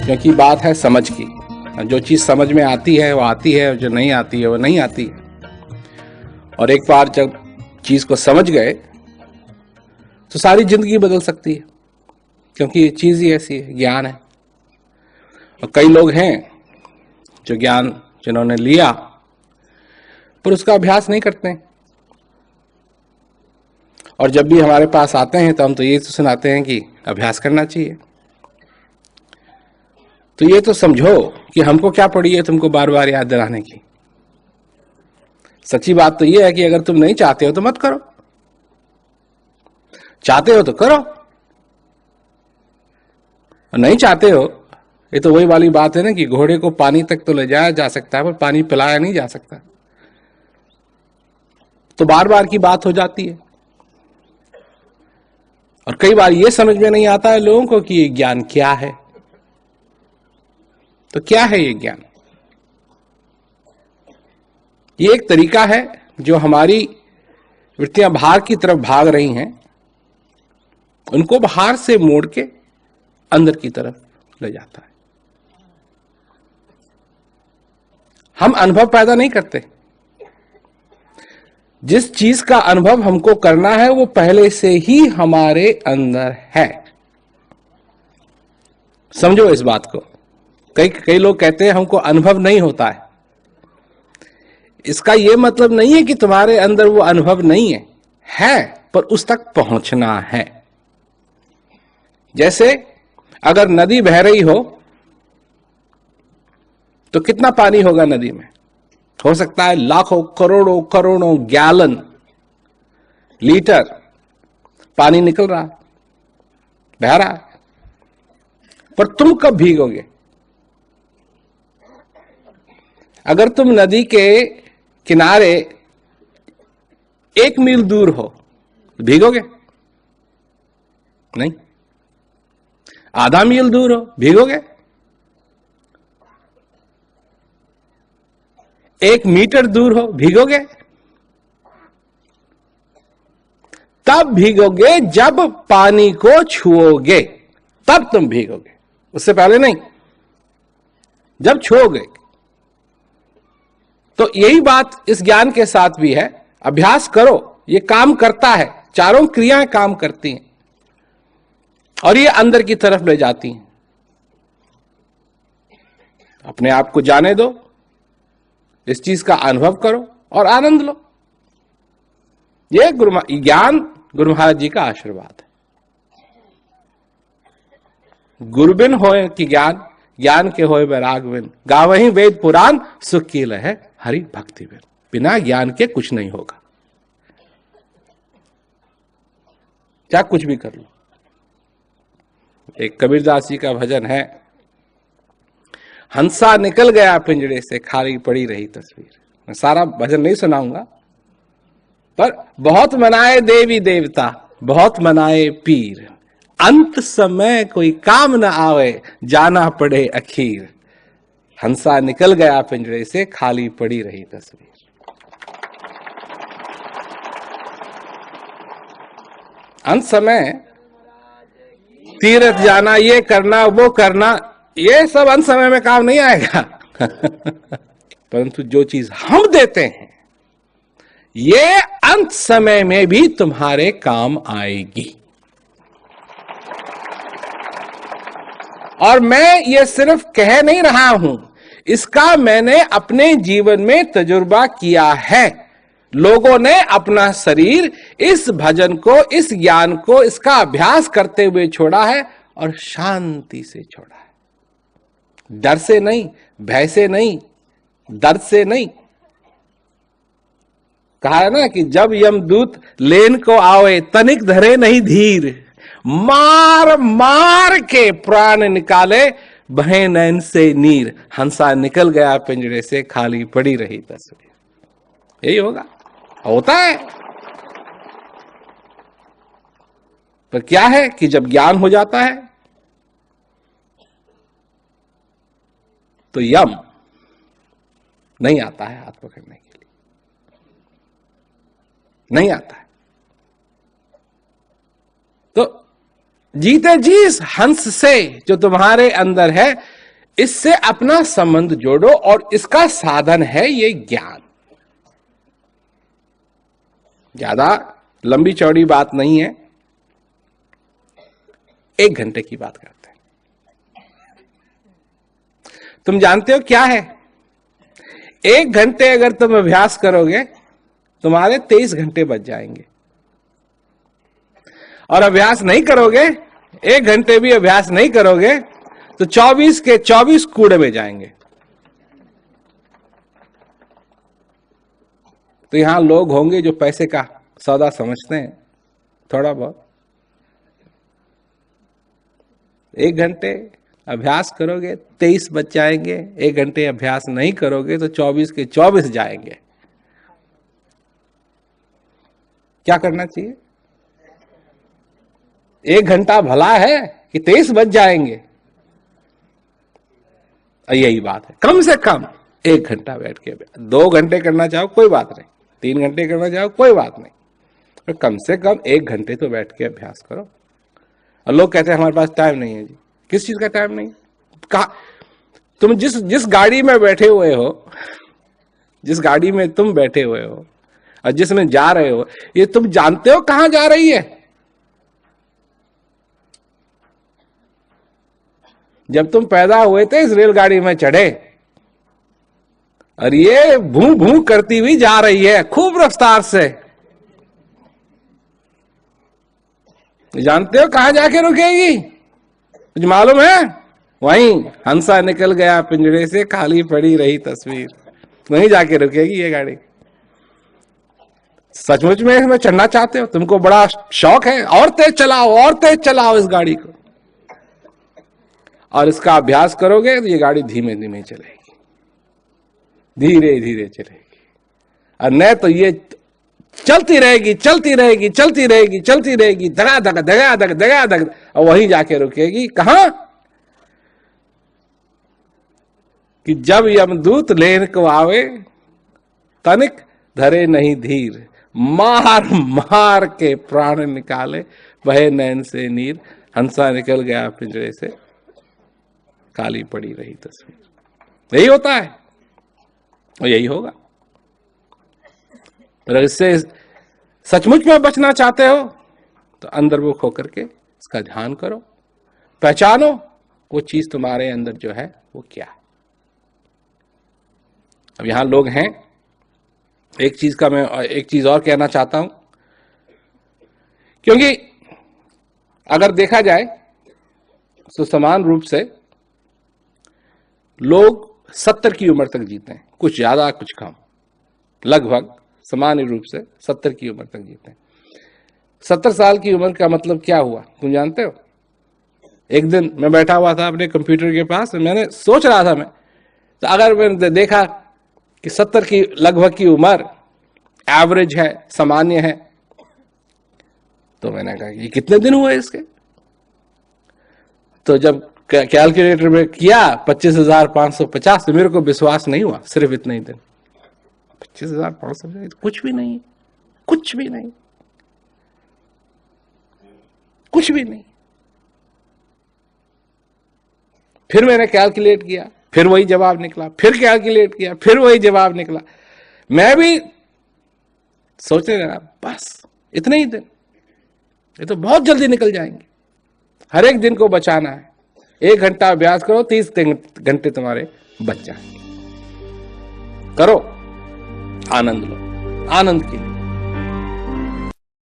क्योंकि बात है समझ की। जो चीज समझ में आती है वो आती है, जो नहीं आती है वो नहीं आती है। और एक बार जब चीज को समझ गए तो सारी जिंदगी बदल सकती है, क्योंकि ये चीज ही ऐसी है, ज्ञान है। और कई लोग हैं जो ज्ञान जिन्होंने लिया पर उसका अभ्यास नहीं करते हैं, और जब भी हमारे पास आते हैं तो हम तो ये तो सुनाते हैं कि अभ्यास करना चाहिए। तो ये तो समझो कि हमको क्या पड़ी है तुमको बार बार याद दिलाने की। सच्ची बात तो ये है कि अगर तुम नहीं चाहते हो तो मत करो, चाहते हो तो करो। और नहीं चाहते हो, ये तो वही वाली बात है ना कि घोड़े को पानी तक तो ले जाया जा सकता है पर पानी पिलाया नहीं जा सकता। तो बार बार की बात हो जाती है। और कई बार ये समझ में नहीं आता है लोगों को कि ये ज्ञान क्या है। तो क्या है ये ज्ञान? ये एक तरीका है जो हमारी वृत्तियां बाहर की तरफ भाग रही हैं, उनको बाहर से मोड़ के अंदर की तरफ ले जाता है। हम अनुभव पैदा नहीं करते। जिस चीज का अनुभव हमको करना है वो पहले से ही हमारे अंदर है। समझो इस बात को। कई लोग कहते हैं हमको अनुभव नहीं होता है। इसका यह मतलब नहीं है कि तुम्हारे अंदर वो अनुभव नहीं है पर उस तक पहुंचना है। जैसे अगर नदी बह रही हो तो कितना पानी होगा नदी में? हो सकता है लाखों करोड़ों करोड़ों गैलन लीटर पानी निकल रहा, बह रहा है, पर तुम कब भीगोगे? अगर तुम नदी के किनारे 1 मील दूर हो, भीगोगे? नहीं। आधा मील दूर हो, भीगोगे? 1 मीटर दूर हो, भीगोगे? तब भीगोगे जब पानी को छुओगे, तब तुम भीगोगे, उससे पहले नहीं। जब छुओगे। तो यही बात इस ज्ञान के साथ भी है। अभ्यास करो, ये काम करता है। चारों क्रियाएं काम करती हैं और ये अंदर की तरफ ले जाती हैं। अपने आप को जाने दो, इस चीज का अनुभव करो और आनंद लो। ये ज्ञान गुरु महाराज जी का आशीर्वाद है। गुरुबिन होए कि ज्ञान, ज्ञान के होए वैराग बिन, गावहीं वेद पुराण, सुख की लहै हरि भक्ति बिन। बिना ज्ञान के कुछ नहीं होगा, क्या कुछ भी कर लो। एक कबीरदास जी का भजन है, हंसा निकल गया पिंजड़े से, खाली पड़ी रही तस्वीर। मैं सारा भजन नहीं सुनाऊंगा, पर बहुत मनाए देवी देवता, बहुत मनाए पीर, अंत समय कोई काम न आवे, जाना पड़े अखीर। हंसा निकल गया पिंजड़े से, खाली पड़ी रही तस्वीर। अंत समय तीर्थ जाना, ये करना वो करना, ये सब अंत समय में काम नहीं आएगा। परंतु जो चीज हम देते हैं ये अंत समय में भी तुम्हारे काम आएगी। और मैं ये सिर्फ कह नहीं रहा हूं, इसका मैंने अपने जीवन में तजुर्बा किया है। लोगों ने अपना शरीर इस भजन को, इस ज्ञान को, इसका अभ्यास करते हुए छोड़ा है और शांति से छोड़ा है। डर से नहीं, भय से नहीं, दर्द से नहीं। कहा है ना कि जब यमदूत लेन को आवे, तनिक धरे नहीं धीर, मार मार के प्राण निकाले, बहे नैन से नीर। हंसा निकल गया पिंजरे से, खाली पड़ी रही तस्वीर। यही होता है। पर क्या है कि जब ज्ञान हो जाता है तो यम नहीं आता है हाथ पकड़ने के लिए, नहीं आता है। तो जीते जी इस हंस से जो तुम्हारे अंदर है, इससे अपना संबंध जोड़ो और इसका साधन है ये ज्ञान। ज्यादा लंबी चौड़ी बात नहीं है, 1 घंटे की बात करते हैं। तुम जानते हो क्या है? 1 घंटे अगर तुम अभ्यास करोगे, तुम्हारे 23 घंटे बच जाएंगे। और अभ्यास नहीं करोगे, 1 घंटे भी अभ्यास नहीं करोगे, तो 24 के 24 कूड़े में जाएंगे। तो यहां लोग होंगे जो पैसे का सौदा समझते हैं थोड़ा बहुत। 1 घंटे अभ्यास करोगे 23 बच जाएंगे, 1 घंटे अभ्यास नहीं करोगे तो 24 के 24 जाएंगे। क्या करना चाहिए? 1 घंटा भला है कि 23 बच जाएंगे? यही बात है। कम से कम 1 घंटा बैठ के, 2 घंटे करना चाहो कोई बात नहीं, 3 घंटे करना चाहो कोई बात नहीं, पर कम से कम 1 घंटे तो बैठ के अभ्यास करो। और लोग कहते हैं हमारे पास टाइम नहीं है। जी किस चीज का टाइम नहीं? कहा तुम जिस गाड़ी में बैठे हुए हो, जिस गाड़ी में तुम बैठे हुए हो और जिसमें जा रहे हो, ये तुम जानते हो कहां जा रही है? जब तुम पैदा हुए थे इस रेलगाड़ी में चढ़े और ये भू भू करती हुई जा रही है खूब रफ्तार से। जानते हो कहां जाके रुकेगी? कुछ मालूम है? वहीं हंसा निकल गया पिंजरे से, खाली पड़ी रही तस्वीर, वहीं जाके रुकेगी ये गाड़ी। सचमुच में इसमें चढ़ना चाहते हो? तुमको बड़ा शौक है, और तेज चलाओ, और तेज चलाओ इस गाड़ी को, और इसका अभ्यास करोगे तो ये गाड़ी धीमे धीमे चलेगी, धीरे धीरे चलेगी। और नहीं तो ये चलती रहेगी, चलती रहेगी, चलती रहेगी, चलती रहेगी, धगा धग धगा धग धगा धग, और वहीं जाके रुकेगी। कहां? कि जब यमदूत लेन को आवे, तनिक धरे नहीं धीर, मार मार के प्राण निकाले, बहे नैन से नीर। हंसा निकल गया पिंजरे से, काली पड़ी रही तस्वीर। यही होता है और यही होगा। अगर इससे सचमुच में बचना चाहते हो तो अंतर्मुख होकर के इसका ध्यान करो, पहचानो वो चीज तुम्हारे अंदर जो है वो क्या है। अब यहां लोग हैं, एक चीज का मैं एक चीज और कहना चाहता हूं, क्योंकि अगर देखा जाए तो समान रूप से लोग 70 की उम्र तक जीते हैं, कुछ ज्यादा कुछ कम, लगभग सामान्य रूप से 70 की उम्र तक जीते हैं। 70 साल की उम्र का मतलब क्या हुआ तुम जानते हो? एक दिन मैं बैठा हुआ था अपने कंप्यूटर के पास, मैंने सोच रहा था, मैं तो अगर मैंने देखा कि 70 की लगभग की उम्र एवरेज है, सामान्य है, तो मैंने कहा ये कितने दिन हुए इसके? तो जब कैलकुलेटर में किया 25,550, तो मेरे को विश्वास नहीं हुआ। सिर्फ इतने ही दिन, 25,550, कुछ भी नहीं, कुछ भी नहीं, कुछ भी नहीं। फिर मैंने कैलकुलेट किया, फिर वही जवाब निकला, फिर कैलकुलेट किया, फिर वही जवाब निकला। मैं भी सोचने लगा बस इतने ही दिन, ये तो बहुत जल्दी निकल जाएंगे। हर एक दिन को बचाना है। 1 घंटा अभ्यास करो, 30 घंटे तुम्हारे बच जाएंगे। करो, आनंद लो, आनंद की